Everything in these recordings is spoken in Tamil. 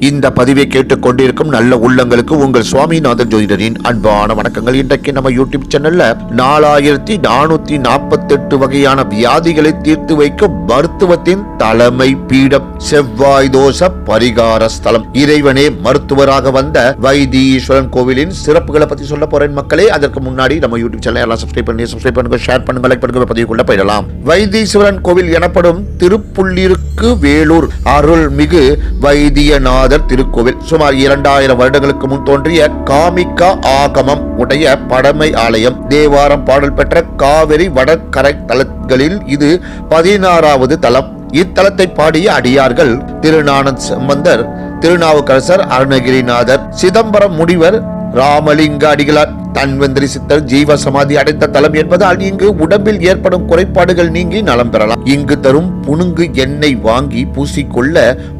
இந்த பதிவை கேட்டுக் கொண்டிருக்கும் நல்ல உள்ளங்களுக்கு உங்கள் சுவாமிநாதன் ஜோதிடரின் அன்பான வணக்கங்கள். இன்றைக்கு நம்ம யூடியூப் சேனல்ல 4448 வகையான வியாதிகளை தீர்த்து வைக்கும் மருத்துவத்தின் தலைமை பீடம் செவ்வாய் தோஷ பரிகார ஸ்தலம் இறைவனே மருத்துவராக வந்த வைத்தீஸ்வரன் கோவிலின் சிறப்புகளை பத்தி சொல்ல போறேன் மக்களே. அதற்கு முன்னாடி நம்ம யூடியூப் சேனல் எல்லாம் சப்ஸ்கிரைப் பண்ணுங்க, ஷேர் பண்ணுங்க, லைக் பண்ணுங்க. பதிவுக்குள்ள போயிடலாம். வைத்தீஸ்வரன் கோவில் எனப்படும் திருப்புள்ளிருக்கு வேலூர் அருள்மிகு வைத்தியநாதர் திருக்கோவில் சுமார் 2000 வருடங்களுக்கு முன் தோன்றிய காமிகா ஆகமம் உடைய படமை ஆலயம். தேவாரம் பாடல் பெற்ற காவிரி வடகரை தலங்களில் இது 16வது தலம். இத்தலத்தை பாடிய அடியார்கள் திருஞான சம்பந்தர், திருநாவுக்கரசர், அருணகிரிநாதர், சிதம்பரம் முனிவர், ராமலிங்க அடிகளார், தன்வந்திரி சித்தர் ஜீவ சமாதி அடைந்த தலம் என்பதால் இங்கு உடம்பில் ஏற்படும் குறைபாடுகள் நீங்கி நலம் பெறலாம். இங்கு தரும் புனுங்கு எண்ணெய் வாங்கி பூசிக்கொள்ள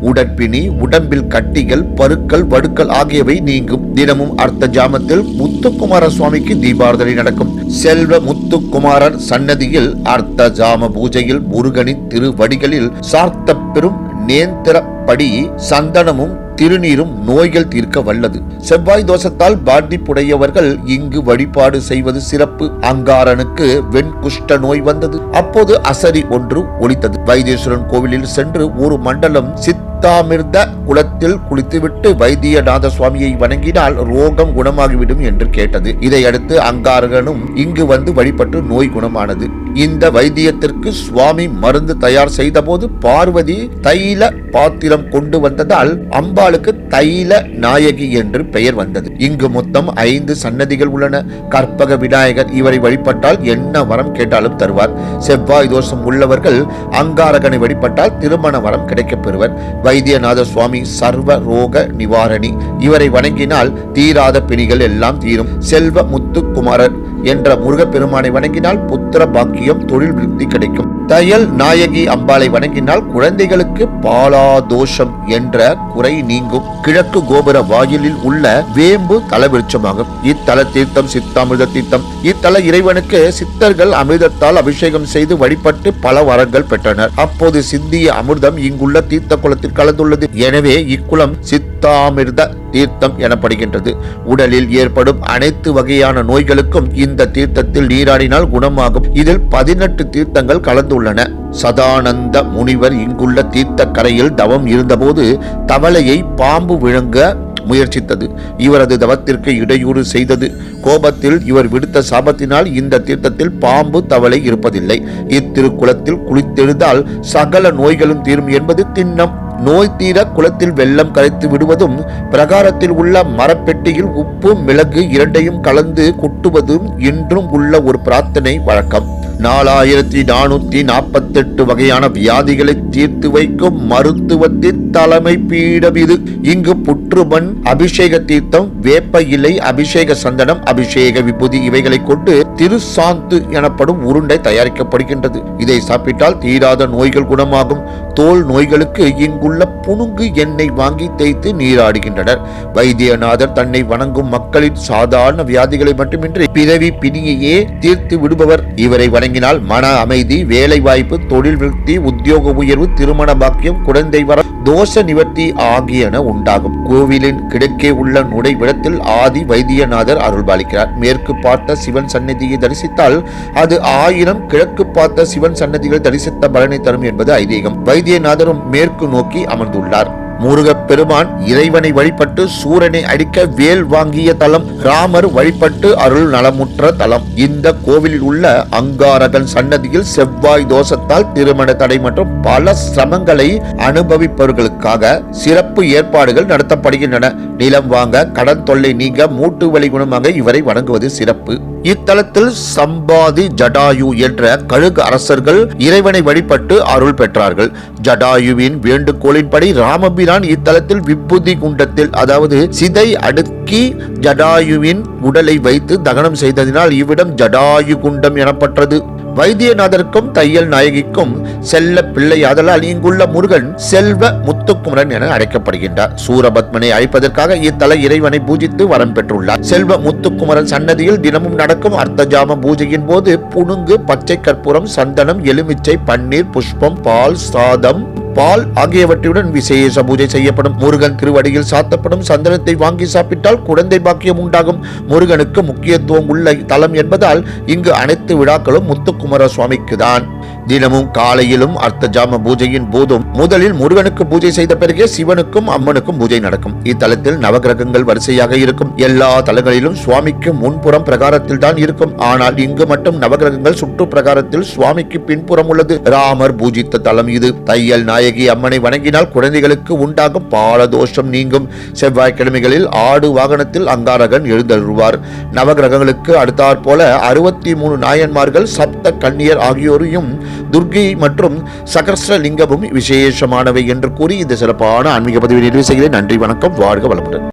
உடற்பிணி, உடம்பில் கட்டிகள், பருக்கள், வடுக்கள் ஆகியவை நீங்கும். தினமும் அர்த்த ஜாமத்தில் முத்துக்குமார சுவாமிக்கு தீபாராதனை நடக்கும். செல்வ முத்துக்குமாரர் சன்னதியில் அர்த்த ஜாம பூஜையில் முருகனின் திருவடிகளில் சார்த்த பெரும் நேந்திரப்படி சந்தனமும் திருநீரும் நோய்கள் தீர்க்க வல்லது. செவ்வாய் தோஷத்தால் பாதிப்புடையவர்கள் இங்கு வழிபாடு செய்வது சிறப்பு. அங்காரனுக்கு வெண்குஷ்ட நோய் வந்தது. அப்போது அசரி ஒன்று ஒலித்தது. வைத்தீஸ்வரன் கோவிலில் சென்று ஒரு மண்டலம் சித்தாமிர்த குளத்தில் குளித்துவிட்டு வைத்தியநாத சுவாமியை வணங்கினால் ரோகம் குணமாகிவிடும் என்று கேட்டது. இதையடுத்து அங்காரகனும் இங்கு வந்து வழிபட்டு நோய் குணமானது. இந்த வைத்தியத்திற்கு சுவாமி மருந்து தயார் செய்த போது பார்வதி தைல பாத்திரம் கொண்டு வந்ததால் அம்பாளுக்கு தைல நாயகி என்று பெயர் வந்தது. இங்கு மொத்தம் 5 சன்னதிகள் உள்ளன. கற்பக விநாயகர், இவரை வழிபட்டால் என்ன வரம் கேட்டாலும் தருவார். செவ்வாய் தோஷம் உள்ளவர்கள் அங்காரகனை வழிபட்டால் திருமண வரம் கிடைக்கப் பெறுவர். வைத்தியநாத சுவாமி சர்வ ரோக நிவாரணி, இவரை வணங்கினால் தீராத பிணிகள் எல்லாம் தீரும். செல்வ முத்துக்குமாரர் என்ற முருகப்பெருமானை வணங்கினால் புத்திர பாக்கியம், தொழில் விருத்தி கிடைக்கும். தையல் நாயகி அம்பாளை வணங்கினால் குழந்தைகளுக்கு பாலாதோஷம் என்ற குறை நீங்கும். கிழக்கு கோபுர வாயிலில் உள்ள வேம்பு தலவிருட்சமாகும். இத்தல தீர்த்தம் சித்தாமிர்த தீர்த்தம். இத்தல இறைவனுக்கு சித்தர்கள் அமிர்தத்தால் அபிஷேகம் செய்து வழிபட்டு பல வரங்கள் பெற்றனர். அப்போது சிந்திய அமிர்தம் இங்குள்ள தீர்த்த குளத்தில் கலந்துள்ளது. எனவே இக்குளம் சித்தாமிர்த தீர்த்தம் எனப்படுகின்றது. உடலில் ஏற்படும் அனைத்து வகையான நோய்களுக்கும் இந்த தீர்த்தத்தில் நீராடினால் குணமாகும். இதில் 18 தீர்த்தங்கள் கலந்துள்ளன. சதானந்த முனிவர் இங்குள்ள தீர்த்த கரையில் தவம் இருந்தபோது தவளையை பாம்பு விழுங்க முயற்சித்தது. இவரது தவத்திற்கு இடையூறு செய்தது. கோபத்தில் இவர் விடுத்த சாபத்தினால் இந்த தீர்த்தத்தில் பாம்பு தவளை இருப்பதில்லை. இத்திருக்குளத்தில் குளித்தெழுந்தால் சகல நோய்களும் தீரும் என்பது திண்ணம். நோய் தீர குளத்தில் வெள்ளம் கரைத்து விடுவதும், பிரகாரத்தில் உள்ள மரப்பெட்டியில் உப்பு மிளகு இரண்டையும் கலந்து கொட்டுவதும் இன்றும் உள்ள ஒரு பிரார்த்தனை வழக்கம். 4448 வகையான வியாதிகளை தீர்த்து வைக்கும் மருத்துவத்தின் தலைமை பீடம் இது. இங்கு புற்றுமண், அபிஷேக தீர்த்தம், வேப்ப இலை, அபிஷேக சந்தனம், அபிஷேக விபூதி இவைகளை கொண்டு திருசாந்து எனப்படும் உருண்டை தயாரிக்கப்படுகின்றது. இதை சாப்பிட்டால் தீராத நோய்கள் குணமாகும். தோல் நோய்களுக்கு இங்குள்ள புனுங்கு எண்ணெய் வாங்கி தேய்த்து நீராடுகின்றனர். வைத்தியநாதர் தன்னை வணங்கும் மக்களின் சாதாரண வியாதிகளை மட்டுமின்றி பிறவி பிணியையே தீர்த்து விடுபவர். இவரை வணங்கினால் மன அமைதி, வேலை வாய்ப்பு, தொழில் விருத்தி, உத்தியோக உயர்வு, திருமண பாக்கியம், குழந்தை வரம், தோஷ நிவர்த்தி ஆகியன உண்டாகும். கோவிலின் கிழக்கே உள்ள நுழைவிடத்தில் ஆதி வைத்தியநாதர் அருள்பாலிக்கிறார். மேற்கு பார்த்த சிவன் சன்னதியை தரிசித்தால் அது 1000 கிழக்கு பார்த்த சிவன் சன்னதிகள் தரிசித்த பலனை தரும் என்பது ஐதீகம். வைத்தியநாதரும் மேற்கு நோக்கி அமர்ந்துள்ளார். முருகப்பெருமான் இறைவனை வழிபட்டு சூரனை அடிக்க வேல் வாங்கிய தலம். ராமர் வழிபட்டு அருள் நலமுற்ற தலம். இந்த கோவிலில் உள்ள அங்காரகன் சன்னதியில் செவ்வாய் தோஷத்தால் திருமண தடை மற்றும் பல சிரமங்களை அனுபவிப்பவர்களுக்காக சிறப்பு ஏற்பாடுகள் நடத்தப்படுகின்றன. நிலம் வாங்க, கடன் தொல்லை நீங்க, மூட்டு வலி குணமாக இவரை வணங்குவது சிறப்பு. இத்தலத்தில் சம்பாதி ஜடாயு என்ற கழுகு அரசர்கள் இறைவனை வழிபட்டு அருள் பெற்றார்கள். ஜடாயுவின் வேண்டுகோளின்படி ராமபிரான் இத்தலத்தில் விபூதி குண்டத்தில், அதாவது சிதை அடுக்கி ஜடாயுவின் உடலை வைத்து தகனம் செய்ததினால் இவ்விடம் ஜடாயு குண்டம் எனப்பட்டது. வைத்தியநாதருக்கும் தையல் நாயகிக்கும் செல்ல பிள்ளை ஆதலால் இங்குள்ள முருகன் செல்வ முத்துக்குமரன் என அழைக்கப்படுகின்றார். சூரபத்மனை அழிப்பதற்காக இத்தல இறைவனை பூஜித்து வரம் பெற்றுள்ளார். செல்வ முத்துக்குமரன் சன்னதியில் தினமும் நடக்கும் அர்த்தஜாம பூஜையின் போது புனுங்கு, பச்சை கற்பூரம், சந்தனம், எலுமிச்சை, பன்னீர், புஷ்பம், பால், சாதம், பால் ஆகியவற்றுடன் விசேஷ பூஜை செய்யப்படும். முருகன் திருவடியில் சாத்தப்படும் சந்தனத்தை வாங்கி சாப்பிட்டால் குழந்தை பாக்கியம் உண்டாகும். முருகனுக்கு முக்கியத்துவம் உள்ள தலம் என்பதால் இங்கு அனைத்து விழாக்களும் முத்துக்குமார சுவாமிக்கு தான். தினமும் காலையிலும் அர்த்த ஜாம பூஜையின் போதும் முதலில் முருகனுக்கு பூஜை செய்த பிறகே சிவனுக்கும் அம்மனுக்கும் பூஜை நடக்கும். இத்தலத்தில் நவகிரகங்கள் வரிசையாக இருக்கும். எல்லா தலங்களிலும் சுவாமிக்கு முன்புறம் பிரகாரத்தில் தான் இருக்கும். ஆனால் இங்கு மட்டும் நவகிரகங்கள் சுற்று பிரகாரத்தில் சுவாமிக்கு பின்புறம் உள்ளது. ராமர் பூஜித்த தலம் இது. தையல் நாயகி அம்மனை வணங்கினால் குழந்தைகளுக்கு உண்டாகும் பாலதோஷம் நீங்கும். செவ்வாய்க்கிழமைகளில் ஆடு வாகனத்தில் அங்காரகன் எழுந்தருள்வார். நவகிரகங்களுக்கு அடுத்தாற்போல 63 நாயன்மார்கள், சப்த கன்னியர் ஆகியோரையும் துர்கை மற்றும் சகஸ்ரலிங்கமும் விசேஷமானவை என்று கூறி இந்த சிறப்பான ஆன்மீக பதிவை நிறைவு செய்கிறேன். நன்றி, வணக்கம், வாழ்க வளமுடன்.